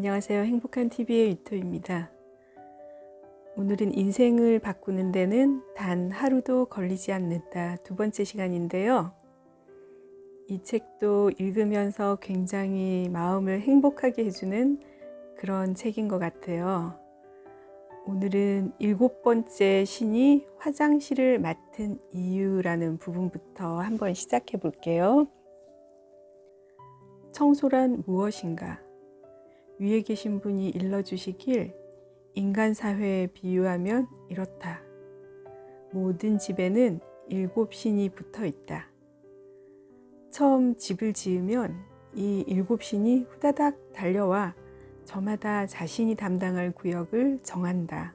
안녕하세요. 행복한 TV의 유토입니다. 오늘은 인생을 바꾸는 데는 단 하루도 걸리지 않는다. 두 번째 시간인데요. 이 책도 읽으면서 굉장히 마음을 행복하게 해주는 그런 책인 것 같아요. 오늘은 7번째 신이 화장실을 맡은 이유라는 부분부터 한번 시작해 볼게요. 청소란 무엇인가? 위에 계신 분이 일러주시길 인간 사회에 비유하면 이렇다. 모든 집에는 7신이 붙어 있다. 처음 집을 지으면 이 7신이 후다닥 달려와 저마다 자신이 담당할 구역을 정한다.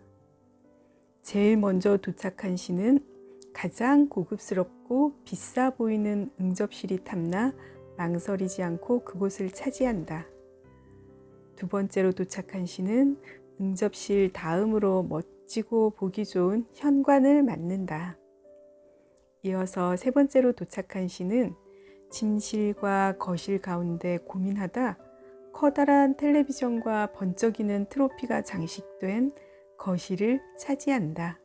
제일 먼저 도착한 신은 가장 고급스럽고 비싸 보이는 응접실이 탐나 망설이지 않고 그곳을 차지한다. 두 번째로 도착한 신은 응접실 다음으로 멋지고 보기 좋은 현관을 맡는다. 이어서 세 번째로 도착한 신은 침실과 거실 가운데 고민하다 커다란 텔레비전과 번쩍이는 트로피가 장식된 거실을 차지한다.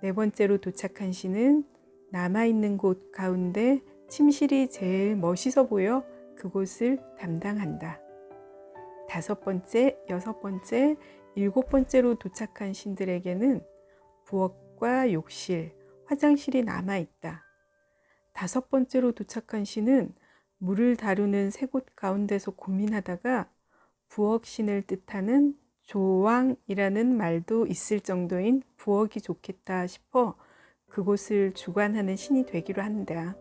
네 번째로 도착한 신은 남아있는 곳 가운데 침실이 제일 멋있어 보여 그곳을 담당한다. 다섯 번째, 여섯 번째, 일곱 번째로 도착한 신들에게는 부엌과 욕실, 화장실이 남아있다. 다섯 번째로 도착한 신은 물을 다루는 세 곳 가운데서 고민하다가 부엌신을 뜻하는 조왕이라는 말도 있을 정도인 부엌이 좋겠다 싶어 그곳을 주관하는 신이 되기로 한다.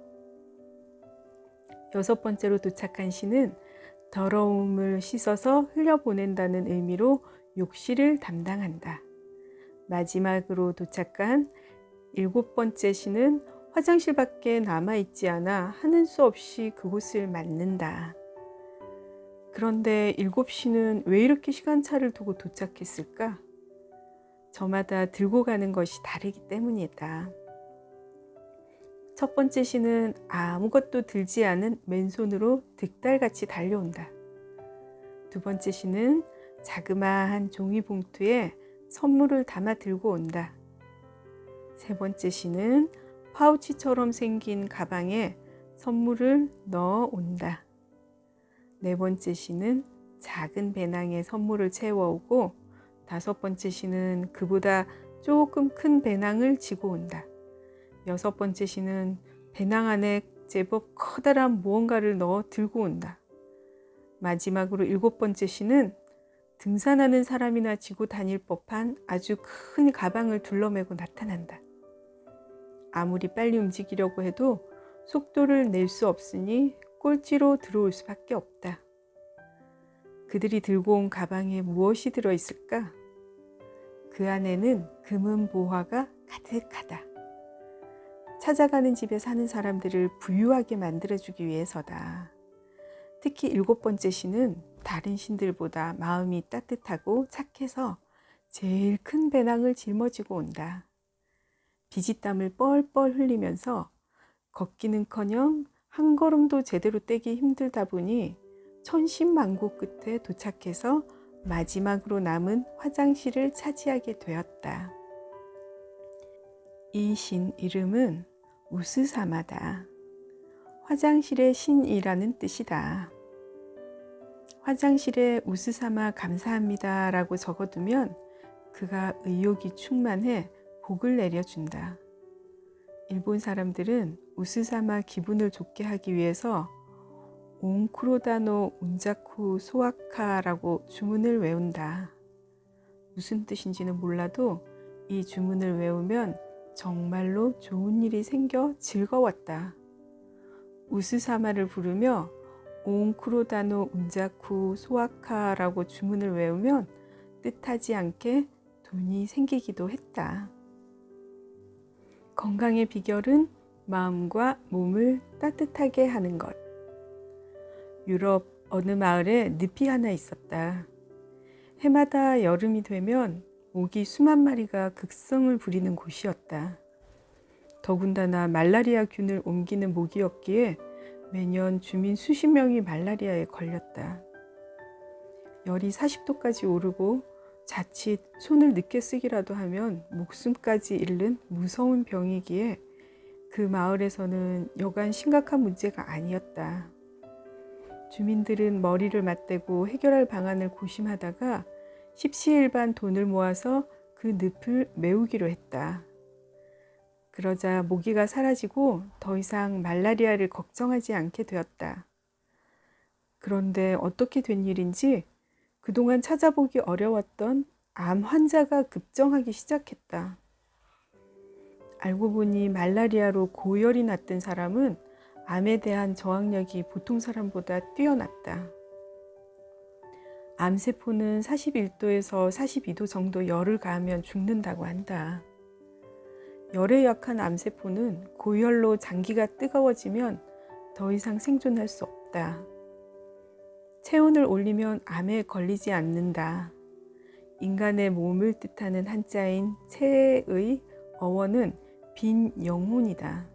여섯 번째로 도착한 신은 더러움을 씻어서 흘려보낸다는 의미로 욕실을 담당한다. 마지막으로 도착한 7번째 신은 화장실밖에 남아있지 않아 하는 수 없이 그곳을 맡는다. 그런데 7신은 왜 이렇게 시간차를 두고 도착했을까? 저마다 들고 가는 것이 다르기 때문이다. 첫 번째 신은 아무것도 들지 않은 맨손으로 득달같이 달려온다. 두 번째 신은 자그마한 종이 봉투에 선물을 담아 들고 온다. 세 번째 신은 파우치처럼 생긴 가방에 선물을 넣어 온다. 네 번째 신은 작은 배낭에 선물을 채워오고 다섯 번째 신은 그보다 조금 큰 배낭을 지고 온다. 여섯 번째 신은 배낭 안에 제법 커다란 무언가를 넣어 들고 온다. 마지막으로 7번째 신은 등산하는 사람이나 지고 다닐 법한 아주 큰 가방을 둘러매고 나타난다. 아무리 빨리 움직이려고 해도 속도를 낼 수 없으니 꼴찌로 들어올 수밖에 없다. 그들이 들고 온 가방에 무엇이 들어있을까? 그 안에는 금은 보화가 가득하다. 찾아가는 집에 사는 사람들을 부유하게 만들어주기 위해서다. 특히 7번째 신은 다른 신들보다 마음이 따뜻하고 착해서 제일 큰 배낭을 짊어지고 온다. 비지땀을 뻘뻘 흘리면서 걷기는커녕 한 걸음도 제대로 떼기 힘들다 보니 천신만고 끝에 도착해서 마지막으로 남은 화장실을 차지하게 되었다. 이 신 이름은 우스사마다. 화장실의 신이라는 뜻이다. 화장실에 우스사마 감사합니다 라고 적어두면 그가 의욕이 충만해 복을 내려준다. 일본 사람들은 우스사마 기분을 좋게 하기 위해서 온쿠로다노 운자쿠 소아카라고 주문을 외운다. 무슨 뜻인지는 몰라도 이 주문을 외우면 정말로 좋은 일이 생겨 즐거웠다. 우스사마를 부르며 온쿠로다노 운자쿠 소아카라고 주문을 외우면 뜻하지 않게 돈이 생기기도 했다. 건강의 비결은 마음과 몸을 따뜻하게 하는 것. 유럽 어느 마을에 늪이 하나 있었다. 해마다 여름이 되면 모기 수만 마리가 극성을 부리는 곳이었다. 더군다나 말라리아균을 옮기는 모기였기에 매년 주민 수십 명이 말라리아에 걸렸다. 열이 40도까지 오르고 자칫 손을 늦게 쓰기라도 하면 목숨까지 잃는 무서운 병이기에 그 마을에서는 여간 심각한 문제가 아니었다. 주민들은 머리를 맞대고 해결할 방안을 고심하다가 십시일반 돈을 모아서 그 늪을 메우기로 했다. 그러자 모기가 사라지고 더 이상 말라리아를 걱정하지 않게 되었다. 그런데 어떻게 된 일인지 그동안 찾아보기 어려웠던 암 환자가 급증하기 시작했다. 알고 보니 말라리아로 고열이 났던 사람은 암에 대한 저항력이 보통 사람보다 뛰어났다. 암세포는 41도에서 42도 정도 열을 가하면 죽는다고 한다. 열에 약한 암세포는 고열로 장기가 뜨거워지면 더 이상 생존할 수 없다. 체온을 올리면 암에 걸리지 않는다. 인간의 몸을 뜻하는 한자인 체의 어원은 빈 영혼이다.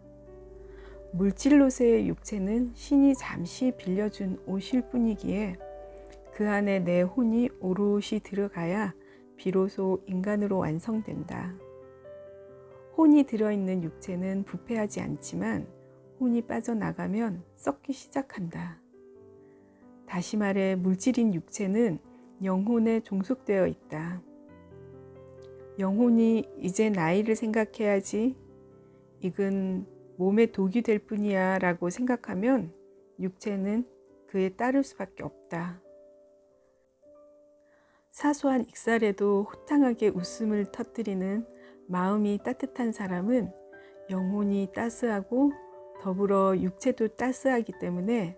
물질로서의 육체는 신이 잠시 빌려준 옷일 뿐이기에 그 안에 내 혼이 오롯이 들어가야 비로소 인간으로 완성된다. 혼이 들어있는 육체는 부패하지 않지만 혼이 빠져나가면 썩기 시작한다. 다시 말해 물질인 육체는 영혼에 종속되어 있다. 영혼이 이제 나이를 생각해야지, 이건 몸에 독이 될 뿐이야 라고 생각하면 육체는 그에 따를 수밖에 없다. 사소한 익살에도 호탕하게 웃음을 터뜨리는 마음이 따뜻한 사람은 영혼이 따스하고 더불어 육체도 따스하기 때문에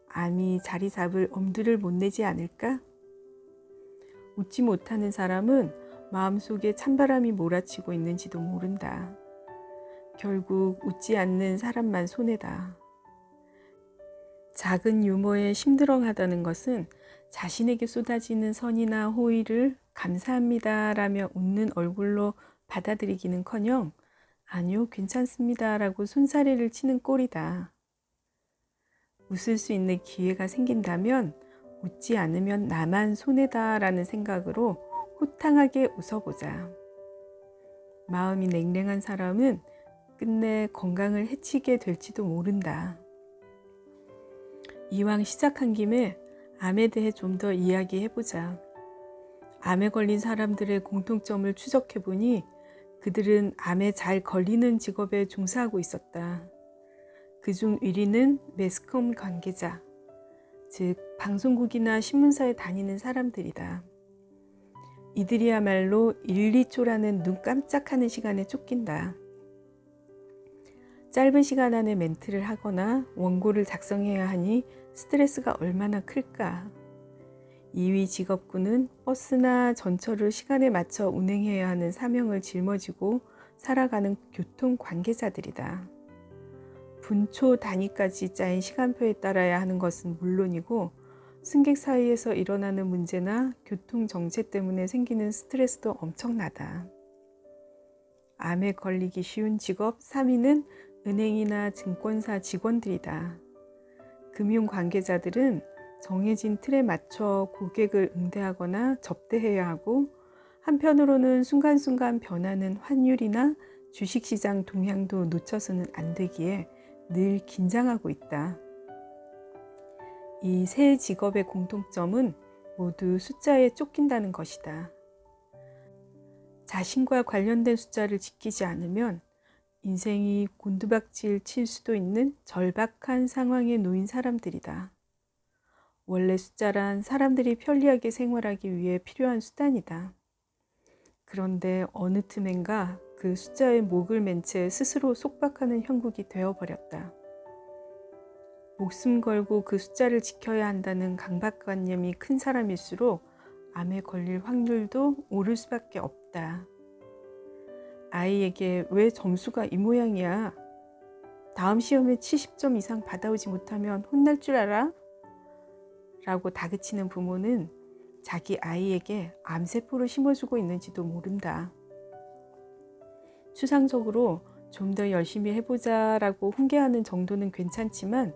암이 자리 잡을 엄두를 못 내지 않을까? 웃지 못하는 사람은 마음속에 찬바람이 몰아치고 있는지도 모른다. 결국 웃지 않는 사람만 손해다. 작은 유머에 심드렁하다는 것은 자신에게 쏟아지는 선이나 호의를 감사합니다 라며 웃는 얼굴로 받아들이기는커녕 아니요 괜찮습니다 라고 손사래를 치는 꼴이다. 웃을 수 있는 기회가 생긴다면 웃지 않으면 나만 손해다 라는 생각으로 호탕하게 웃어보자. 마음이 냉랭한 사람은 끝내 건강을 해치게 될지도 모른다. 이왕 시작한 김에 암에 대해 좀 더 이야기해보자. 암에 걸린 사람들의 공통점을 추적해보니 그들은 암에 잘 걸리는 직업에 종사하고 있었다. 그중 1위는 매스컴 관계자, 즉 방송국이나 신문사에 다니는 사람들이다. 이들이야말로 1, 2초라는 눈 깜짝하는 시간에 쫓긴다. 짧은 시간 안에 멘트를 하거나 원고를 작성해야 하니 스트레스가 얼마나 클까. 2위 직업군은 버스나 전철을 시간에 맞춰 운행해야 하는 사명을 짊어지고 살아가는 교통 관계자들이다. 분초 단위까지 짜인 시간표에 따라야 하는 것은 물론이고 승객 사이에서 일어나는 문제나 교통 정체 때문에 생기는 스트레스도 엄청나다. 암에 걸리기 쉬운 직업 3위는 은행이나 증권사 직원들이다. 금융 관계자들은 정해진 틀에 맞춰 고객을 응대하거나 접대해야 하고 한편으로는 순간순간 변하는 환율이나 주식시장 동향도 놓쳐서는 안 되기에 늘 긴장하고 있다. 이 세 직업의 공통점은 모두 숫자에 쫓긴다는 것이다. 자신과 관련된 숫자를 지키지 않으면 인생이 곤두박질 칠 수도 있는 절박한 상황에 놓인 사람들이다. 원래 숫자란 사람들이 편리하게 생활하기 위해 필요한 수단이다. 그런데 어느 틈엔가 그 숫자에 목을 맨 채 스스로 속박하는 형국이 되어버렸다. 목숨 걸고 그 숫자를 지켜야 한다는 강박관념이 큰 사람일수록 암에 걸릴 확률도 오를 수밖에 없다. 아이에게 왜 점수가 이 모양이야? 다음 시험에 70점 이상 받아오지 못하면 혼날 줄 알아? 라고 다그치는 부모는 자기 아이에게 암세포를 심어주고 있는지도 모른다. 추상적으로 좀 더 열심히 해보자 라고 훈계하는 정도는 괜찮지만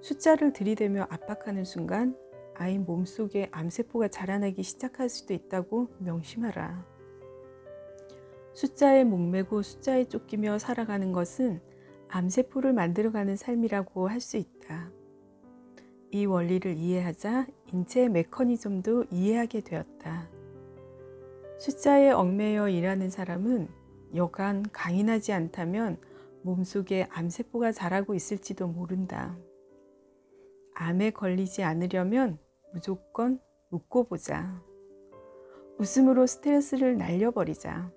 숫자를 들이대며 압박하는 순간 아이 몸속에 암세포가 자라나기 시작할 수도 있다고 명심하라. 숫자에 목매고 숫자에 쫓기며 살아가는 것은 암세포를 만들어가는 삶이라고 할 수 있다. 이 원리를 이해하자 인체의 메커니즘도 이해하게 되었다. 숫자에 얽매여 일하는 사람은 여간 강인하지 않다면 몸속에 암세포가 자라고 있을지도 모른다. 암에 걸리지 않으려면 무조건 웃고 보자. 웃음으로 스트레스를 날려버리자.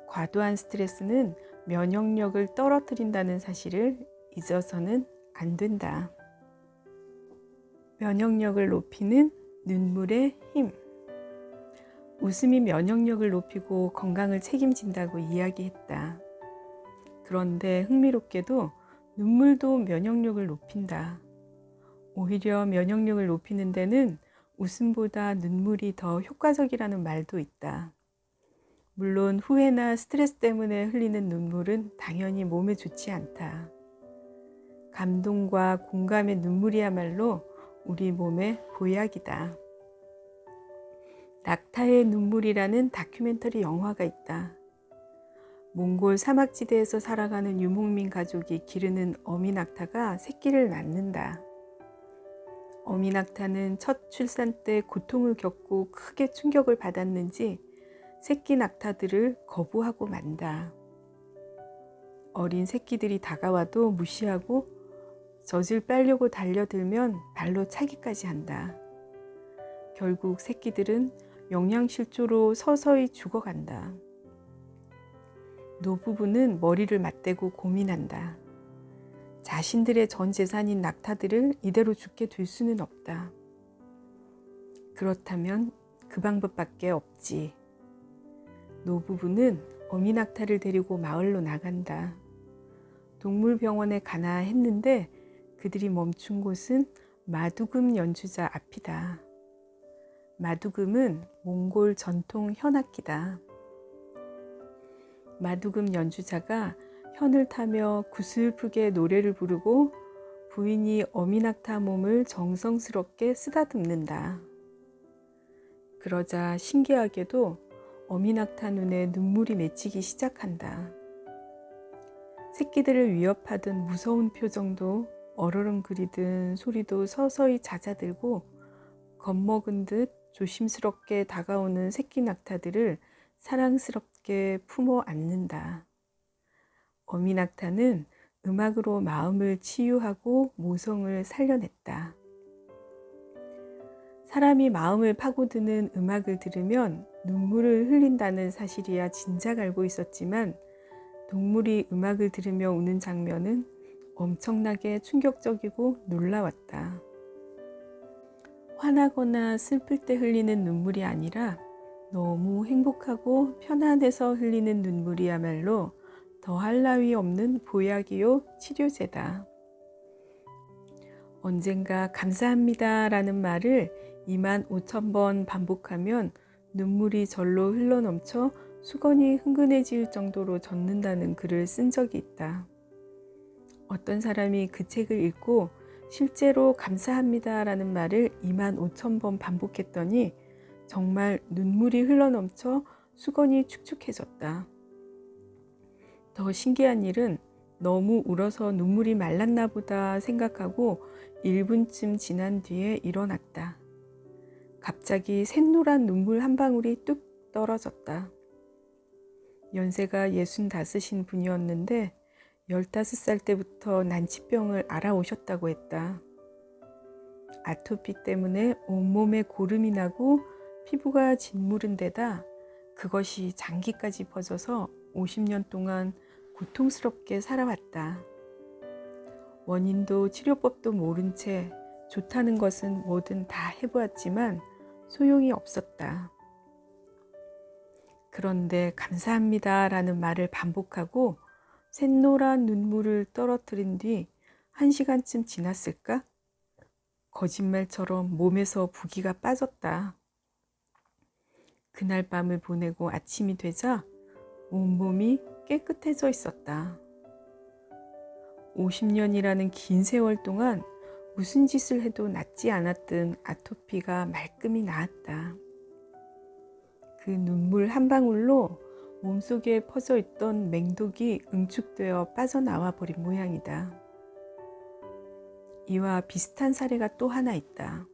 과도한 스트레스는 면역력을 떨어뜨린다는 사실을 잊어서는 안 된다. 면역력을 높이는 눈물의 힘. 웃음이 면역력을 높이고 건강을 책임진다고 이야기했다. 그런데 흥미롭게도 눈물도 면역력을 높인다. 오히려 면역력을 높이는 데는 웃음보다 눈물이 더 효과적이라는 말도 있다. 물론 후회나 스트레스 때문에 흘리는 눈물은 당연히 몸에 좋지 않다. 감동과 공감의 눈물이야말로 우리 몸의 보약이다. 낙타의 눈물이라는 다큐멘터리 영화가 있다. 몽골 사막지대에서 살아가는 유목민 가족이 기르는 어미 낙타가 새끼를 낳는다. 어미 낙타는 첫 출산 때 고통을 겪고 크게 충격을 받았는지 새끼 낙타들을 거부하고 만다. 어린 새끼들이 다가와도 무시하고 젖을 빨려고 달려들면 발로 차기까지 한다. 결국 새끼들은 영양실조로 서서히 죽어간다. 노부부는 머리를 맞대고 고민한다. 자신들의 전 재산인 낙타들을 이대로 죽게 둘 수는 없다. 그렇다면 그 방법밖에 없지. 노부부는 어미 낙타를 데리고 마을로 나간다. 동물병원에 가나 했는데 그들이 멈춘 곳은 마두금 연주자 앞이다. 마두금은 몽골 전통 현악기다. 마두금 연주자가 현을 타며 구슬프게 노래를 부르고 부인이 어미 낙타 몸을 정성스럽게 쓰다듬는다. 그러자 신기하게도 어미 낙타 눈에 눈물이 맺히기 시작한다. 새끼들을 위협하던 무서운 표정도 얼얼렁거리던 소리도 서서히 잦아들고 겁먹은 듯 조심스럽게 다가오는 새끼 낙타들을 사랑스럽게 품어 안는다. 어미 낙타는 음악으로 마음을 치유하고 모성을 살려냈다. 사람이 마음을 파고드는 음악을 들으면 눈물을 흘린다는 사실이야 진작 알고 있었지만 동물이 음악을 들으며 우는 장면은 엄청나게 충격적이고 놀라웠다. 화나거나 슬플 때 흘리는 눈물이 아니라 너무 행복하고 편안해서 흘리는 눈물이야말로 더할 나위 없는 보약이요 치료제다. 언젠가 감사합니다 라는 말을 25,000번 반복하면 눈물이 절로 흘러넘쳐 수건이 흥건해질 정도로 젖는다는 글을 쓴 적이 있다. 어떤 사람이 그 책을 읽고 실제로 감사합니다 라는 말을 25,000번 반복했더니 정말 눈물이 흘러넘쳐 수건이 축축해졌다. 더 신기한 일은 너무 울어서 눈물이 말랐나 보다 생각하고 1분쯤 지난 뒤에 일어났다. 갑자기 샛노란 눈물 한 방울이 뚝 떨어졌다. 연세가 65이신 분이었는데 15살 때부터 난치병을 앓아오셨다고 했다. 아토피 때문에 온몸에 고름이 나고 피부가 짓무른 데다 그것이 장기까지 퍼져서 50년 동안 고통스럽게 살아왔다. 원인도 치료법도 모른 채 좋다는 것은 뭐든 다 해보았지만 소용이 없었다. 그런데 감사합니다 라는 말을 반복하고 샛노란 눈물을 떨어뜨린 뒤 1시간쯤 지났을까? 거짓말처럼 몸에서 부기가 빠졌다. 그날 밤을 보내고 아침이 되자 온몸이 깨끗해져 있었다. 50년이라는 긴 세월 동안 무슨 짓을 해도 낫지 않았던 아토피가 말끔히 나았다. 그 눈물 한 방울로 몸속에 퍼져 있던 맹독이 응축되어 빠져나와 버린 모양이다. 이와 비슷한 사례가 또 하나 있다.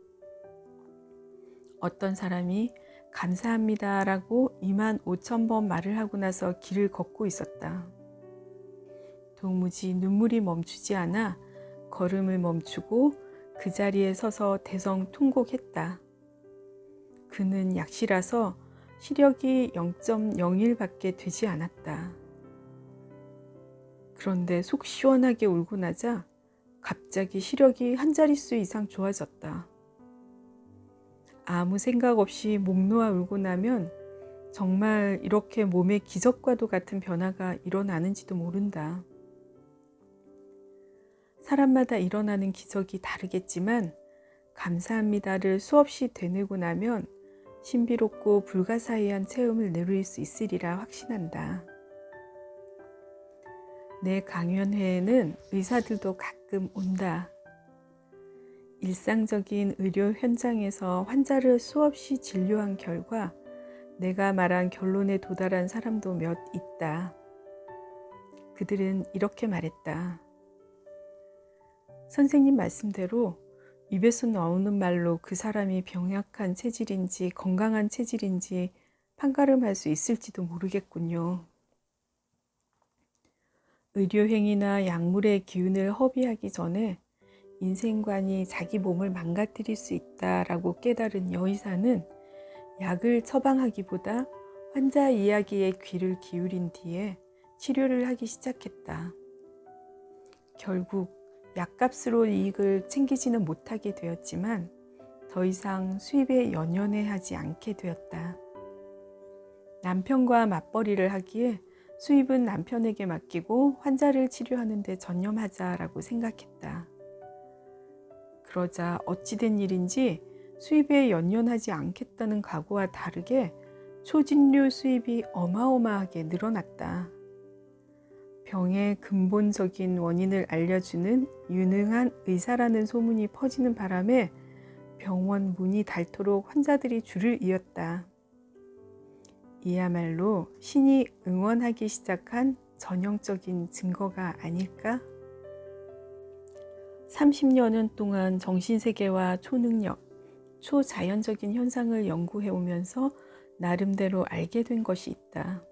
어떤 사람이 감사합니다라고 25,000번 말을 하고 나서 길을 걷고 있었다. 도무지 눈물이 멈추지 않아 걸음을 멈추고 그 자리에 서서 대성통곡했다. 그는 약시라서 시력이 0.01밖에 되지 않았다. 그런데 속 시원하게 울고 나자 갑자기 시력이 한 자릿수 이상 좋아졌다. 아무 생각 없이 목 놓아 울고 나면 정말 이렇게 몸에 기적과도 같은 변화가 일어나는지도 모른다. 사람마다 일어나는 기적이 다르겠지만 감사합니다를 수없이 되뇌고 나면 신비롭고 불가사의한 체험을 누릴 수 있으리라 확신한다. 내 강연회에는 의사들도 가끔 온다. 일상적인 의료 현장에서 환자를 수없이 진료한 결과 내가 말한 결론에 도달한 사람도 몇 있다. 그들은 이렇게 말했다. 선생님 말씀대로 입에서 나오는 말로 그 사람이 병약한 체질인지 건강한 체질인지 판가름할 수 있을지도 모르겠군요. 의료행위나 약물의 기운을 허비하기 전에 인생관이 자기 몸을 망가뜨릴 수 있다라고 깨달은 여의사는 약을 처방하기보다 환자 이야기에 귀를 기울인 뒤에 치료를 하기 시작했다. 결국 약값으로 이익을 챙기지는 못하게 되었지만 더 이상 수입에 연연해하지 않게 되었다. 남편과 맞벌이를 하기에 수입은 남편에게 맡기고 환자를 치료하는 데 전념하자라고 생각했다. 그러자 어찌된 일인지 수입에 연연하지 않겠다는 각오와 다르게 초진료 수입이 어마어마하게 늘어났다. 병의 근본적인 원인을 알려주는 유능한 의사라는 소문이 퍼지는 바람에 병원 문이 닳도록 환자들이 줄을 이었다. 이야말로 신이 응원하기 시작한 전형적인 증거가 아닐까? 30여년 동안 정신세계와 초능력, 초자연적인 현상을 연구해 오면서 나름대로 알게 된 것이 있다.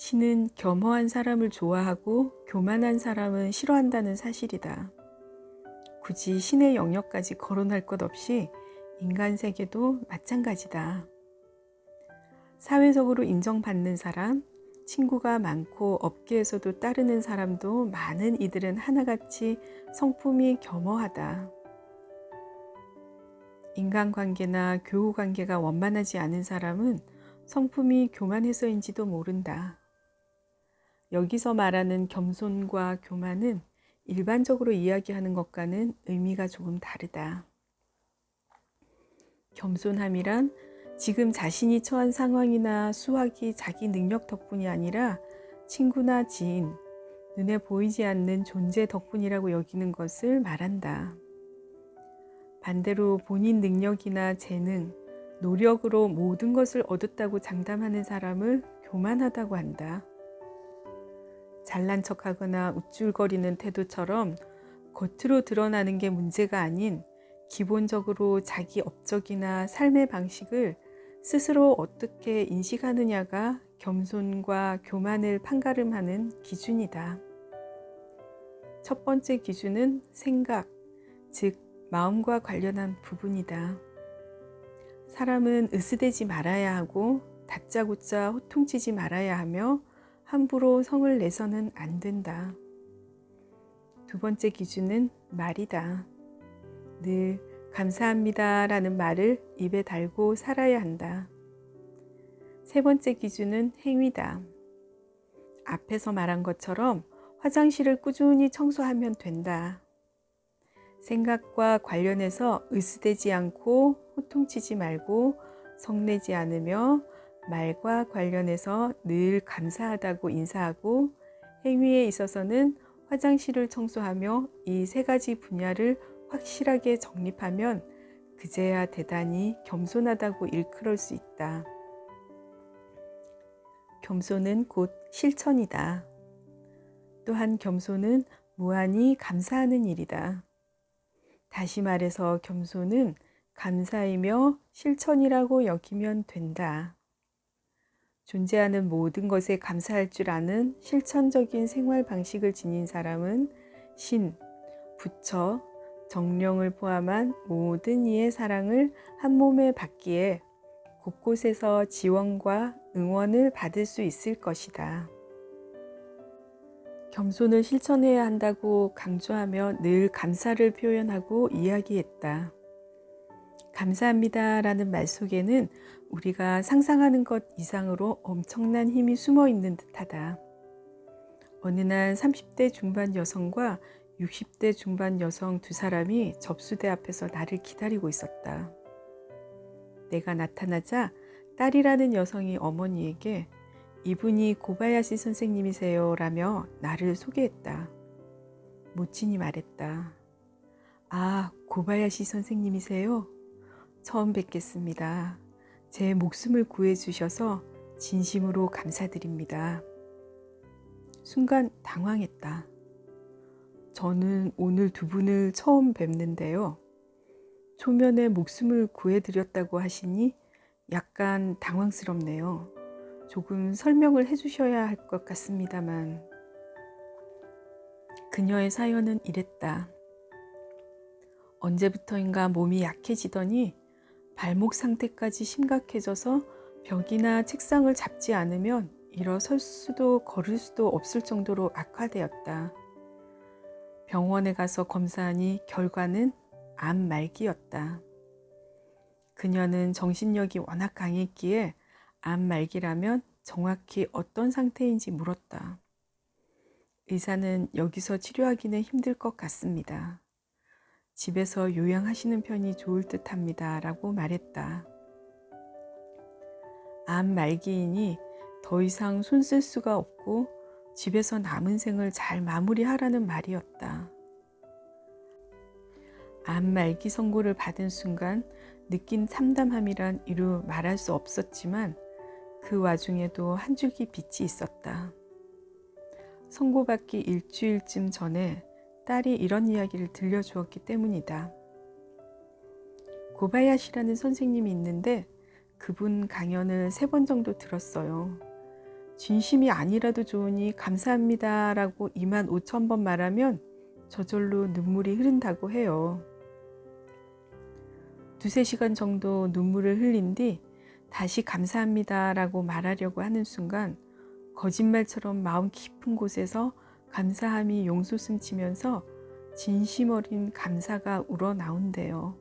신은 겸허한 사람을 좋아하고 교만한 사람은 싫어한다는 사실이다. 굳이 신의 영역까지 거론할 것 없이 인간 세계도 마찬가지다. 사회적으로 인정받는 사람, 친구가 많고 업계에서도 따르는 사람도 많은 이들은 하나같이 성품이 겸허하다. 인간관계나 교우관계가 원만하지 않은 사람은 성품이 교만해서인지도 모른다. 여기서 말하는 겸손과 교만은 일반적으로 이야기하는 것과는 의미가 조금 다르다. 겸손함이란 지금 자신이 처한 상황이나 수확이 자기 능력 덕분이 아니라 친구나 지인, 눈에 보이지 않는 존재 덕분이라고 여기는 것을 말한다. 반대로 본인 능력이나 재능, 노력으로 모든 것을 얻었다고 장담하는 사람을 교만하다고 한다. 잘난 척하거나 우쭐거리는 태도처럼 겉으로 드러나는 게 문제가 아닌 기본적으로 자기 업적이나 삶의 방식을 스스로 어떻게 인식하느냐가 겸손과 교만을 판가름하는 기준이다. 첫 번째 기준은 생각, 즉 마음과 관련한 부분이다. 사람은 으스대지 말아야 하고 다짜고짜 호통치지 말아야 하며 함부로 성을 내서는 안 된다. 두 번째 기준은 말이다. 늘 감사합니다 라는 말을 입에 달고 살아야 한다. 세 번째 기준은 행위다. 앞에서 말한 것처럼 화장실을 꾸준히 청소하면 된다. 생각과 관련해서 으스대지 않고 호통치지 말고 성내지 않으며 말과 관련해서 늘 감사하다고 인사하고 행위에 있어서는 화장실을 청소하며 이 세 가지 분야를 확실하게 정립하면 그제야 대단히 겸손하다고 일컬을 수 있다. 겸손은 곧 실천이다. 또한 겸손은 무한히 감사하는 일이다. 다시 말해서 겸손은 감사이며 실천이라고 여기면 된다. 존재하는 모든 것에 감사할 줄 아는 실천적인 생활 방식을 지닌 사람은 신, 부처, 정령을 포함한 모든 이의 사랑을 한 몸에 받기에 곳곳에서 지원과 응원을 받을 수 있을 것이다. 겸손을 실천해야 한다고 강조하며 늘 감사를 표현하고 이야기했다. 감사합니다라는 말 속에는 우리가 상상하는 것 이상으로 엄청난 힘이 숨어 있는 듯하다. 어느 날 30대 중반 여성과 60대 중반 여성 두 사람이 접수대 앞에서 나를 기다리고 있었다. 내가 나타나자 딸이라는 여성이 어머니에게 이분이 고바야시 선생님이세요 라며 나를 소개했다. 모친이 말했다. 아, 고바야시 선생님이세요? 처음 뵙겠습니다. 제 목숨을 구해주셔서 진심으로 감사드립니다. 순간 당황했다. 저는 오늘 두 분을 처음 뵙는데요. 초면에 목숨을 구해드렸다고 하시니 약간 당황스럽네요. 조금 설명을 해주셔야 할 것 같습니다만. 그녀의 사연은 이랬다. 언제부터인가 몸이 약해지더니 발목 상태까지 심각해져서 벽이나 책상을 잡지 않으면 일어설 수도 걸을 수도 없을 정도로 악화되었다. 병원에 가서 검사하니 결과는 암 말기였다. 그녀는 정신력이 워낙 강했기에 암 말기라면 정확히 어떤 상태인지 물었다. 의사는 여기서 치료하기는 힘들 것 같습니다. 집에서 요양하시는 편이 좋을 듯 합니다. 라고 말했다. 암 말기이니 더 이상 손 쓸 수가 없고 집에서 남은 생을 잘 마무리하라는 말이었다. 암 말기 선고를 받은 순간 느낀 참담함이란 이루 말할 수 없었지만 그 와중에도 한 줄기 빛이 있었다. 선고받기 일주일쯤 전에 딸이 이런 이야기를 들려주었기 때문이다. 고바야시라는 선생님이 있는데 그분 강연을 3번 정도 들었어요. 진심이 아니라도 좋으니 감사합니다 라고 25,000번 말하면 저절로 눈물이 흐른다고 해요. 2-3시간 정도 눈물을 흘린 뒤 다시 감사합니다 라고 말하려고 하는 순간 거짓말처럼 마음 깊은 곳에서 감사함이 용솟음 치면서 진심 어린 감사가 우러나온대요.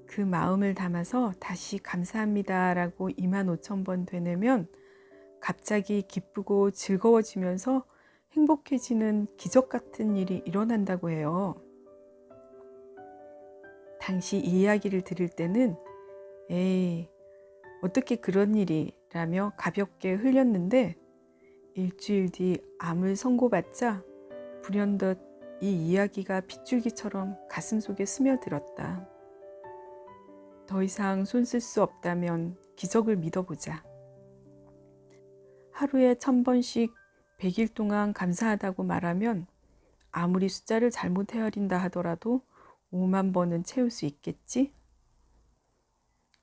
그 마음을 담아서 다시 감사합니다 라고 25,000번 되뇌면 갑자기 기쁘고 즐거워지면서 행복해지는 기적 같은 일이 일어난다고 해요. 당시 이 이야기를 들을 때는 에이, 어떻게 그런 일이 라며 가볍게 흘렸는데 일주일 뒤 암을 선고받자 불현듯 이 이야기가 빗줄기처럼 가슴속에 스며들었다. 더 이상 손 쓸 수 없다면 기적을 믿어보자. 하루에 1000번씩 100일 동안 감사하다고 말하면 아무리 숫자를 잘못 헤아린다 하더라도 5만 번은 채울 수 있겠지?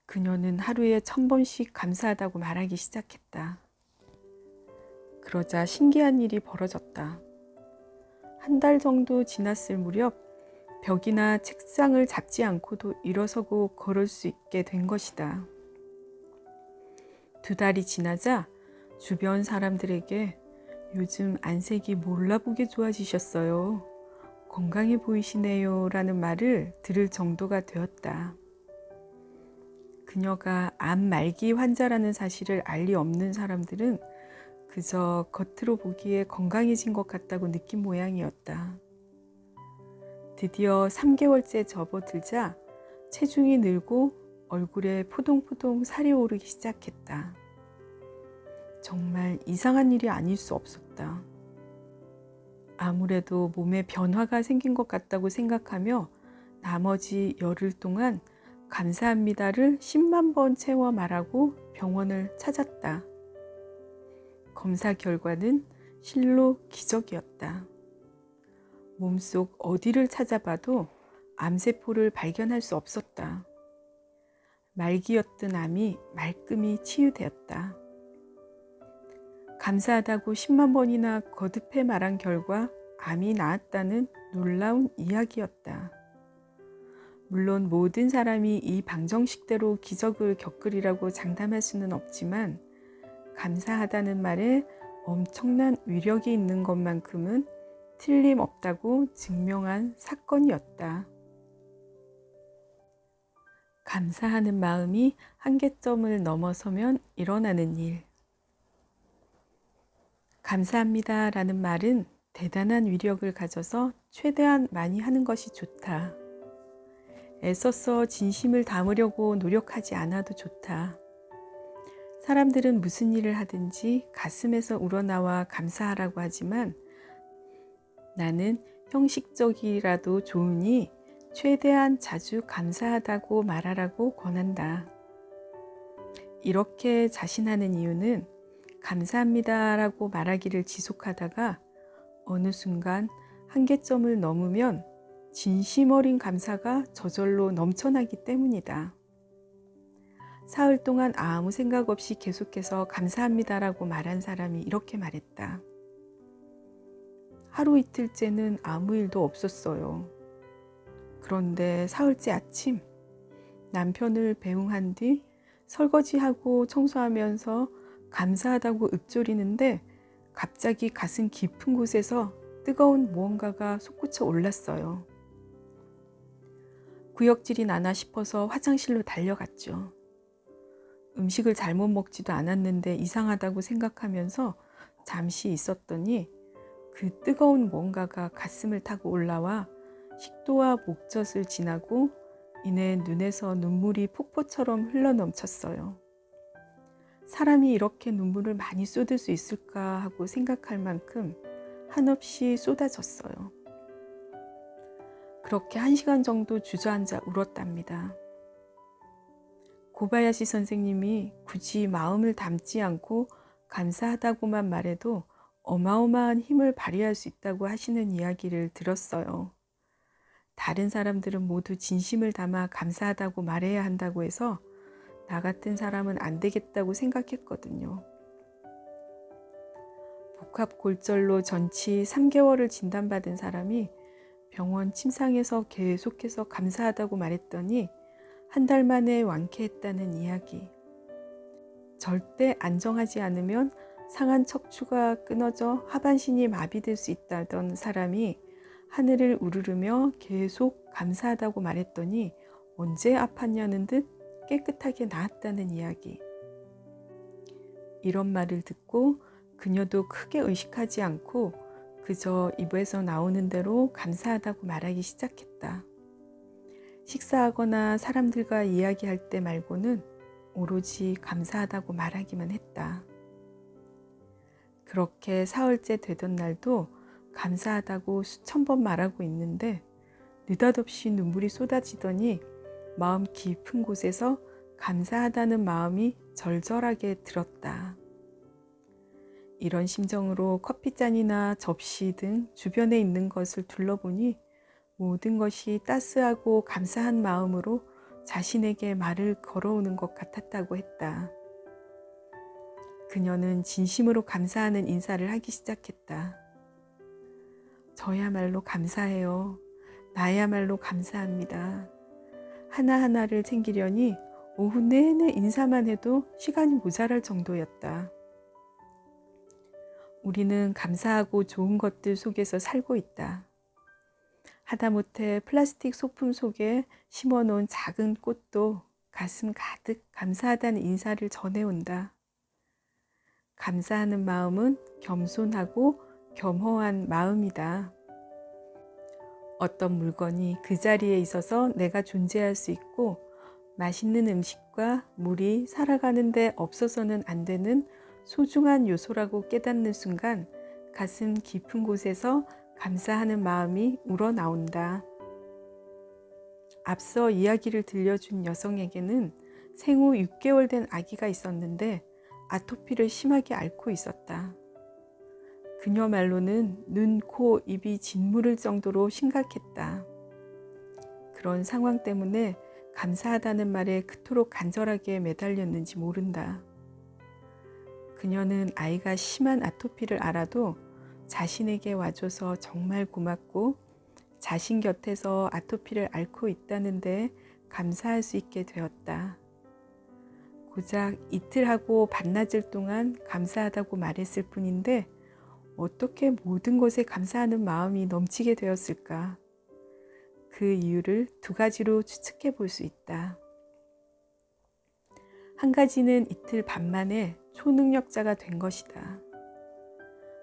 그녀는 하루에 1000번씩 감사하다고 말하기 시작했다. 그러자 신기한 일이 벌어졌다. 한 달 정도 지났을 무렵 벽이나 책상을 잡지 않고도 일어서고 걸을 수 있게 된 것이다. 2달이 지나자 주변 사람들에게 요즘 안색이 몰라보게 좋아지셨어요. 건강해 보이시네요 라는 말을 들을 정도가 되었다. 그녀가 암 말기 환자라는 사실을 알 리 없는 사람들은 그저 겉으로 보기에 건강해진 것 같다고 느낀 모양이었다. 드디어 3개월째 접어들자 체중이 늘고 얼굴에 포동포동 살이 오르기 시작했다. 정말 이상한 일이 아닐 수 없었다. 아무래도 몸에 변화가 생긴 것 같다고 생각하며 나머지 열흘 동안 감사합니다를 10만 번 채워 말하고 병원을 찾았다. 검사 결과는 실로 기적이었다. 몸속 어디를 찾아봐도 암세포를 발견할 수 없었다. 말기였던 암이 말끔히 치유되었다. 감사하다고 10만 번이나 거듭해 말한 결과 암이 나았다는 놀라운 이야기였다. 물론 모든 사람이 이 방정식대로 기적을 겪으리라고 장담할 수는 없지만 감사하다는 말에 엄청난 위력이 있는 것만큼은 틀림없다고 증명한 사건이었다. 감사하는 마음이 한계점을 넘어서면 일어나는 일. 감사합니다라는 말은 대단한 위력을 가져서 최대한 많이 하는 것이 좋다. 애써서 진심을 담으려고 노력하지 않아도 좋다. 사람들은 무슨 일을 하든지 가슴에서 우러나와 감사하라고 하지만 나는 형식적이라도 좋으니 최대한 자주 감사하다고 말하라고 권한다. 이렇게 자신하는 이유는 감사합니다라고 말하기를 지속하다가 어느 순간 한계점을 넘으면 진심 어린 감사가 저절로 넘쳐나기 때문이다. 사흘 동안 아무 생각 없이 계속해서 감사합니다라고 말한 사람이 이렇게 말했다. 하루 이틀째는 아무 일도 없었어요. 그런데 사흘째 아침 남편을 배웅한 뒤 설거지하고 청소하면서 감사하다고 읊조리는데 갑자기 가슴 깊은 곳에서 뜨거운 무언가가 솟구쳐 올랐어요. 구역질이 나나 싶어서 화장실로 달려갔죠. 음식을 잘못 먹지도 않았는데 이상하다고 생각하면서 잠시 있었더니 그 뜨거운 뭔가가 가슴을 타고 올라와 식도와 목젖을 지나고 이내 눈에서 눈물이 폭포처럼 흘러넘쳤어요. 사람이 이렇게 눈물을 많이 쏟을 수 있을까 하고 생각할 만큼 한없이 쏟아졌어요. 그렇게 1시간 정도 주저앉아 울었답니다. 고바야시 선생님이 굳이 마음을 담지 않고 감사하다고만 말해도 어마어마한 힘을 발휘할 수 있다고 하시는 이야기를 들었어요. 다른 사람들은 모두 진심을 담아 감사하다고 말해야 한다고 해서 나 같은 사람은 안 되겠다고 생각했거든요. 복합골절로 전치 3개월을 진단받은 사람이 병원 침상에서 계속해서 감사하다고 말했더니 1달 만에 완쾌했다는 이야기. 절대 안정하지 않으면 상한 척추가 끊어져 하반신이 마비될 수 있다던 사람이 하늘을 우르르며 계속 감사하다고 말했더니 언제 아팠냐는 듯 깨끗하게 나았다는 이야기. 이런 말을 듣고 그녀도 크게 의식하지 않고 그저 입에서 나오는 대로 감사하다고 말하기 시작했다. 식사하거나 사람들과 이야기할 때 말고는 오로지 감사하다고 말하기만 했다. 그렇게 사흘째 되던 날도 감사하다고 수천 번 말하고 있는데 느닷없이 눈물이 쏟아지더니 마음 깊은 곳에서 감사하다는 마음이 절절하게 들었다. 이런 심정으로 커피잔이나 접시 등 주변에 있는 것을 둘러보니 모든 것이 따스하고 감사한 마음으로 자신에게 말을 걸어오는 것 같았다고 했다. 그녀는 진심으로 감사하는 인사를 하기 시작했다. 저야말로 감사해요. 나야말로 감사합니다. 하나하나를 챙기려니 오후 내내 인사만 해도 시간이 모자랄 정도였다. 우리는 감사하고 좋은 것들 속에서 살고 있다. 하다못해 플라스틱 소품 속에 심어놓은 작은 꽃도 가슴 가득 감사하다는 인사를 전해온다. 감사하는 마음은 겸손하고 겸허한 마음이다. 어떤 물건이 그 자리에 있어서 내가 존재할 수 있고 맛있는 음식과 물이 살아가는 데 없어서는 안 되는 소중한 요소라고 깨닫는 순간 가슴 깊은 곳에서 감사하는 마음이 우러나온다. 앞서 이야기를 들려준 여성에게는 생후 6개월 된 아기가 있었는데 아토피를 심하게 앓고 있었다. 그녀 말로는 눈, 코, 입이 짓무를 정도로 심각했다. 그런 상황 때문에 감사하다는 말에 그토록 간절하게 매달렸는지 모른다. 그녀는 아이가 심한 아토피를 알아도 자신에게 와줘서 정말 고맙고 자신 곁에서 아토피를 앓고 있다는데 감사할 수 있게 되었다. 고작 이틀 하고 반나절 동안 감사하다고 말했을 뿐인데 어떻게 모든 것에 감사하는 마음이 넘치게 되었을까? 그 이유를 두 가지로 추측해 볼 수 있다. 한 가지는 이틀 반 만에 초능력자가 된 것이다.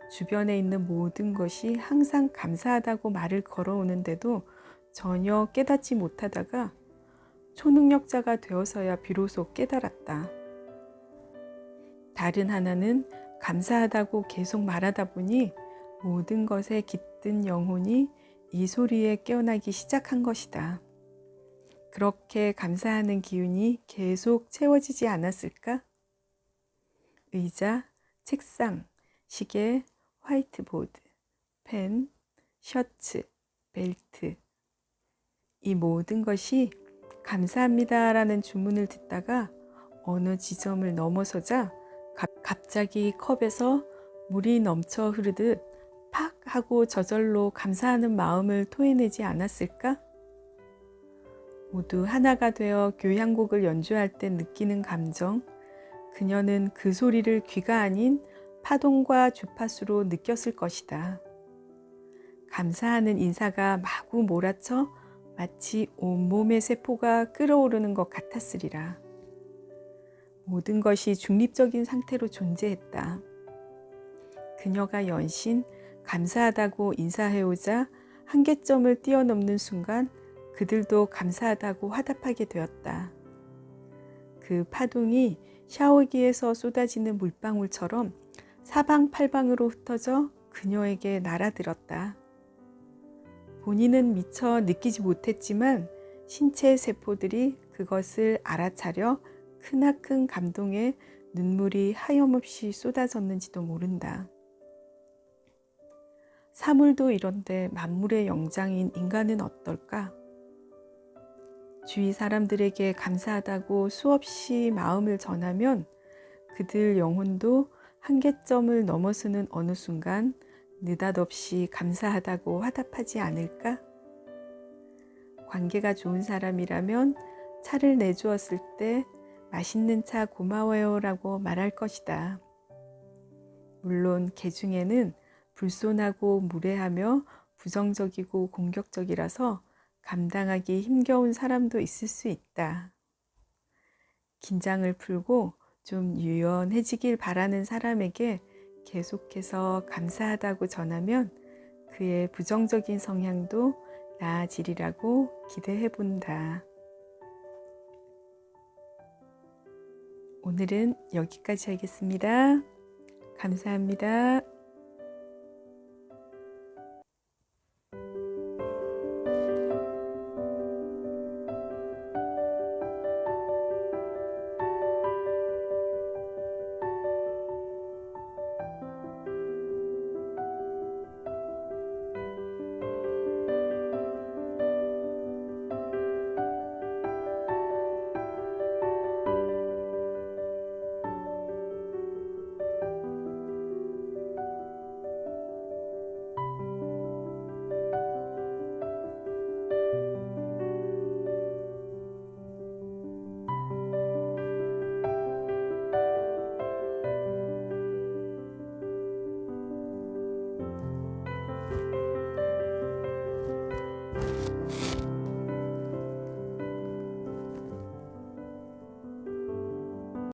주변에 있는 모든 것이 항상 감사하다고 말을 걸어오는데도 전혀 깨닫지 못하다가 초능력자가 되어서야 비로소 깨달았다. 다른 하나는 감사하다고 계속 말하다 보니 모든 것에 깃든 영혼이 이 소리에 깨어나기 시작한 것이다. 그렇게 감사하는 기운이 계속 채워지지 않았을까? 의자, 책상, 시계, 화이트보드, 펜, 셔츠, 벨트. 이 모든 것이 감사합니다라는 주문을 듣다가 어느 지점을 넘어서자 갑자기 컵에서 물이 넘쳐 흐르듯 팍 하고 저절로 감사하는 마음을 토해내지 않았을까? 모두 하나가 되어 교향곡을 연주할 때 느끼는 감정, 그녀는 그 소리를 귀가 아닌 파동과 주파수로 느꼈을 것이다. 감사하는 인사가 마구 몰아쳐 마치 온몸의 세포가 끓어오르는 것 같았으리라. 모든 것이 중립적인 상태로 존재했다. 그녀가 연신 감사하다고 인사해오자 한계점을 뛰어넘는 순간 그들도 감사하다고 화답하게 되었다. 그 파동이 샤워기에서 쏟아지는 물방울처럼 사방팔방으로 흩어져 그녀에게 날아들었다. 본인은 미처 느끼지 못했지만 신체 세포들이 그것을 알아차려 크나큰 감동에 눈물이 하염없이 쏟아졌는지도 모른다. 사물도 이런데 만물의 영장인 인간은 어떨까? 주위 사람들에게 감사하다고 수없이 마음을 전하면 그들 영혼도 한계점을 넘어서는 어느 순간 느닷없이 감사하다고 화답하지 않을까? 관계가 좋은 사람이라면 차를 내주었을 때 맛있는 차 고마워요 라고 말할 것이다. 물론 개 중에는 불손하고 무례하며 부정적이고 공격적이라서 감당하기 힘겨운 사람도 있을 수 있다. 긴장을 풀고 좀 유연해지길 바라는 사람에게 계속해서 감사하다고 전하면 그의 부정적인 성향도 나아지리라고 기대해 본다. 오늘은 여기까지 하겠습니다. 감사합니다.